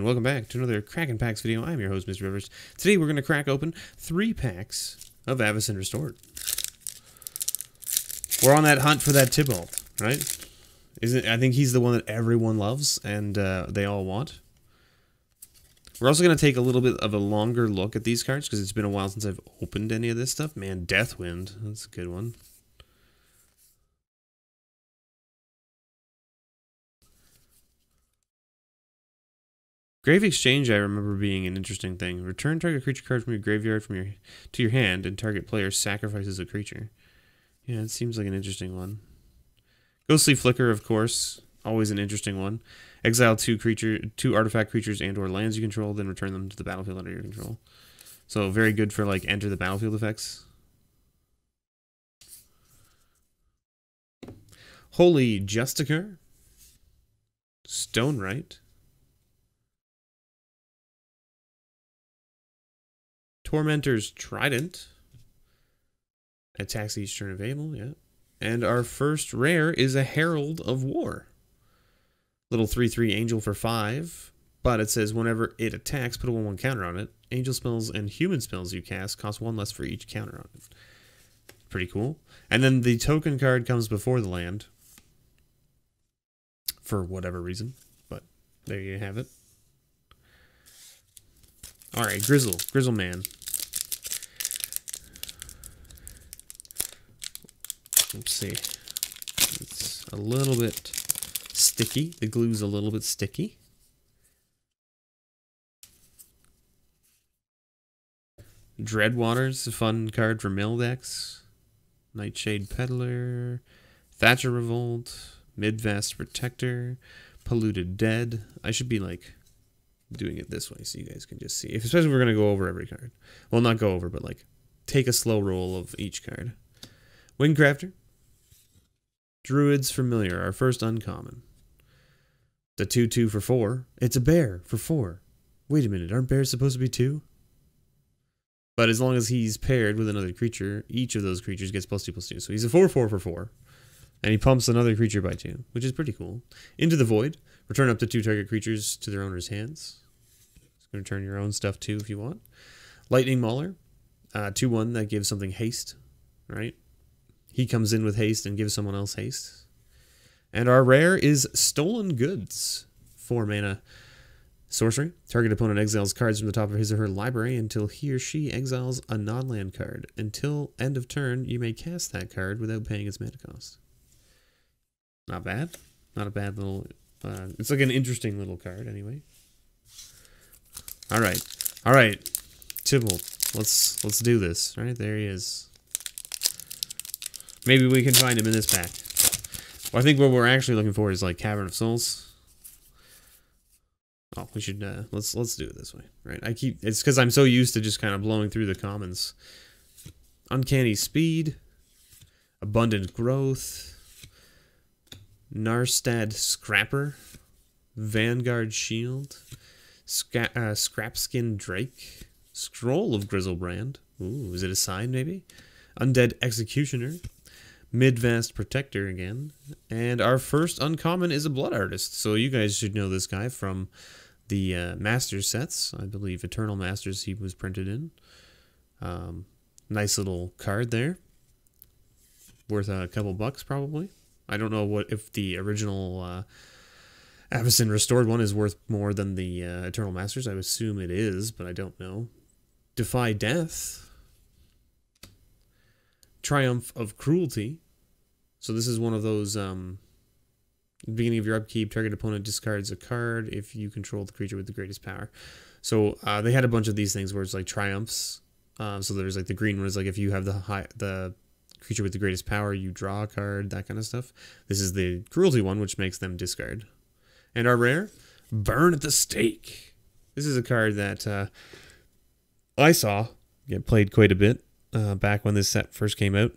welcome back to another Cracking Packs video. I'm your host, MrBevers. Today we're going to crack open 3 packs of Avacyn Restored. We're on that hunt for that Tybalt, right? I think he's the one that everyone loves and they all want. We're also going to take a little bit of a longer look at these cards because it's been a while since I've opened any of this stuff. Man, Deathwind, that's a good one. Grave Exchange, I remember being an interesting thing. Return target creature card from your graveyard to your hand, and target player sacrifices a creature. Yeah, it seems like an interesting one. Ghostly Flicker, of course, always an interesting one. Exile 2 artifact creatures and/or lands you control, then return them to the battlefield under your control. So very good for like enter the battlefield effects. Holy Justicar, Stonewright, Tormentor's Trident. Attacks each turn available, yeah. And our first rare is a Herald of War. Little 3/3 angel for 5. But it says whenever it attacks, put a 1/1 counter on it. Angel spells and human spells you cast cost 1 less for each counter on it. Pretty cool. And then the token card comes before the land. For whatever reason. But there you have it. Alright, Grizzle Man. Let's see. It's a little bit sticky. The glue's a little bit sticky. Dreadwater's a fun card for mill decks. Nightshade Peddler. Thatcher Revolt. Midvast Protector. Polluted Dead. I should be like doing it this way so you guys can just see. Especially if we're going to go over every card. Well, not go over, but like take a slow roll of each card. Windcrafter. Druid's Familiar, our first uncommon. The 2/2 for 4. It's a bear for 4. Wait a minute, aren't bears supposed to be 2? But as long as he's paired with another creature, each of those creatures gets +2/+2. So he's a 4/4 for 4. And he pumps another creature by 2, which is pretty cool. Into the Void. Return up to 2 target creatures to their owner's hands. It's going to turn your own stuff too if you want. Lightning Mauler. 2/1 that gives something haste, right? He comes in with haste and gives someone else haste. And our rare is Stolen Goods. 4 mana sorcery. Target opponent exiles cards from the top of his or her library until he or she exiles a non-land card. Until end of turn, you may cast that card without paying its mana cost. Not bad. Not a bad little... it's like an interesting little card anyway. Alright. Alright. Tybalt. Let's do this. Right, there he is. Maybe we can find him in this pack. Well, I think what we're actually looking for is like Cavern of Souls. Oh, we should let's do it this way, right? It's because I'm so used to just kind of blowing through the commons. Uncanny Speed, Abundant Growth, Narstad Scrapper, Vanguard Shield, Scrapskin Drake, Scroll of Grizzlebrand. Ooh, is it a sign maybe? Undead Executioner. Midvast Protector again. And our first uncommon is a Blood Artist. So you guys should know this guy from the Masters sets. I believe Eternal Masters he was printed in. Nice little card there. Worth a couple bucks probably. I don't know if the original Avacyn Restored one is worth more than the Eternal Masters. I would assume it is, but I don't know. Defy Death. Triumph of Cruelty. So this is one of those, beginning of your upkeep, target opponent discards a card if you control the creature with the greatest power. So they had a bunch of these things where it's like triumphs. So there's like the green one is like if you have the creature with the greatest power, you draw a card, that kind of stuff. This is the Cruelty one, which makes them discard. And our rare, Burn at the Stake. This is a card that I saw get played quite a bit. Back when this set first came out.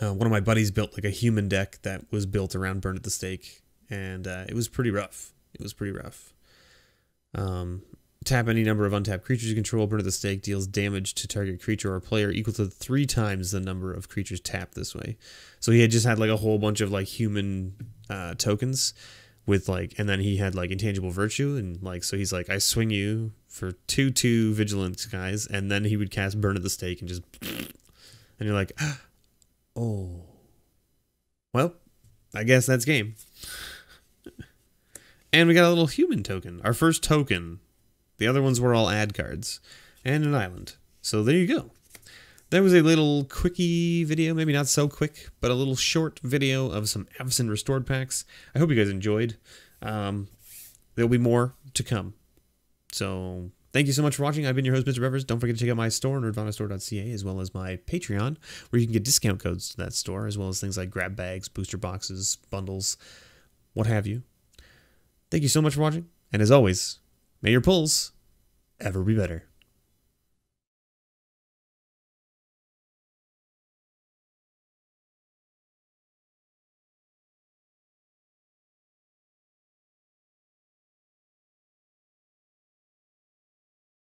One of my buddies built like a human deck that was built around Burn at the Stake, and it was pretty rough. It was pretty rough. Tap any number of untapped creatures you control. Burn at the Stake deals damage to target creature or player equal to 3 times the number of creatures tapped this way. So he had just had like a whole bunch of like human tokens, with like, and then he had like intangible virtue, and like, so he's like, I swing you for 2/2 vigilance guys, and then he would cast Burn at the Stake and just, and you're like, oh, well, I guess that's game. And we got a little human token, our first token. The other ones were all ad cards and an island. So there you go. That was a little quickie video, maybe not so quick, but a little short video of some Avacyn Restored packs. I hope you guys enjoyed. There'll be more to come. So thank you so much for watching. I've been your host, MrBevers. Don't forget to check out my store, nerdvanastore.ca, as well as my Patreon, where you can get discount codes to that store, as well as things like grab bags, booster boxes, bundles, what have you. Thank you so much for watching, and as always, may your pulls ever be better.